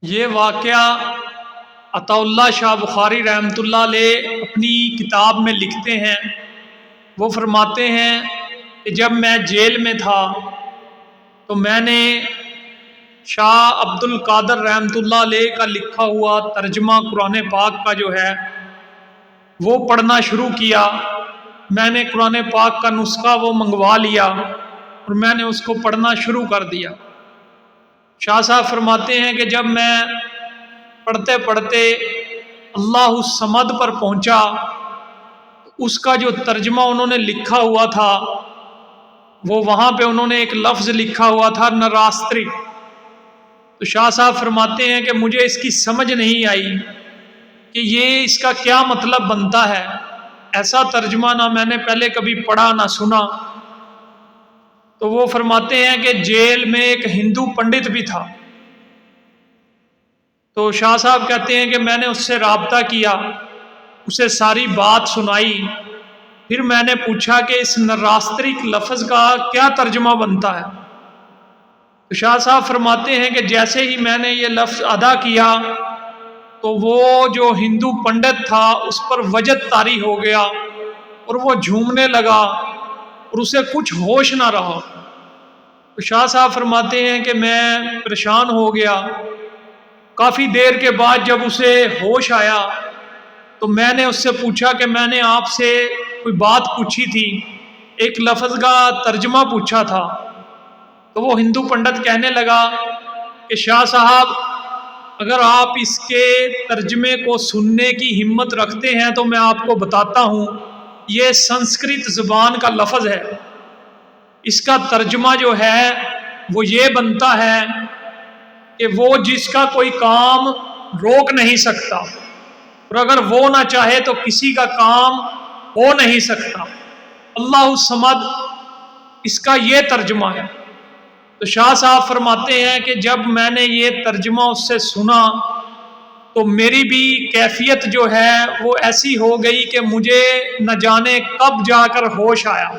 یہ واقعہ عطا اللہ شاہ بخاری رحمۃ اللہ علیہ اپنی کتاب میں لکھتے ہیں۔ وہ فرماتے ہیں کہ جب میں جیل میں تھا تو میں نے شاہ عبد القادر رحمۃ اللہ علیہ کا لکھا ہوا ترجمہ قرآن پاک کا جو ہے وہ پڑھنا شروع کیا۔ میں نے قرآن پاک کا نسخہ وہ منگوا لیا اور میں نے اس کو پڑھنا شروع کر دیا۔ شاہ صاحب فرماتے ہیں کہ جب میں پڑھتے پڑھتے اللہ الصمد پر پہنچا، اس کا جو ترجمہ انہوں نے لکھا ہوا تھا وہ وہاں پہ انہوں نے ایک لفظ لکھا ہوا تھا نراستری۔ تو شاہ صاحب فرماتے ہیں کہ مجھے اس کی سمجھ نہیں آئی کہ یہ اس کا کیا مطلب بنتا ہے۔ ایسا ترجمہ نہ میں نے پہلے کبھی پڑھا نہ سنا۔ تو وہ فرماتے ہیں کہ جیل میں ایک ہندو پنڈت بھی تھا۔ تو شاہ صاحب کہتے ہیں کہ میں نے اس سے رابطہ کیا، اسے ساری بات سنائی۔ پھر میں نے پوچھا کہ اس نراستری لفظ کا کیا ترجمہ بنتا ہے۔ تو شاہ صاحب فرماتے ہیں کہ جیسے ہی میں نے یہ لفظ ادا کیا تو وہ جو ہندو پنڈت تھا اس پر وجد طاری ہو گیا اور وہ جھومنے لگا اور اسے کچھ ہوش نہ رہا۔ تو شاہ صاحب فرماتے ہیں کہ میں پریشان ہو گیا۔ کافی دیر کے بعد جب اسے ہوش آیا تو میں نے اس سے پوچھا کہ میں نے آپ سے کوئی بات پوچھی تھی، ایک لفظ کا ترجمہ پوچھا تھا۔ تو وہ ہندو پنڈت کہنے لگا کہ شاہ صاحب اگر آپ اس کے ترجمے کو سننے کی ہمت رکھتے ہیں تو میں آپ کو بتاتا ہوں، یہ سنسکرت زبان کا لفظ ہے۔ اس کا ترجمہ جو ہے وہ یہ بنتا ہے کہ وہ جس کا کوئی کام روک نہیں سکتا، اور اگر وہ نہ چاہے تو کسی کا کام ہو نہیں سکتا۔ اللہ الصمد اس کا یہ ترجمہ ہے۔ تو شاہ صاحب فرماتے ہیں کہ جب میں نے یہ ترجمہ اس سے سنا تو میری بھی کیفیت جو ہے وہ ایسی ہو گئی کہ مجھے نہ جانے کب جا کر ہوش آیا۔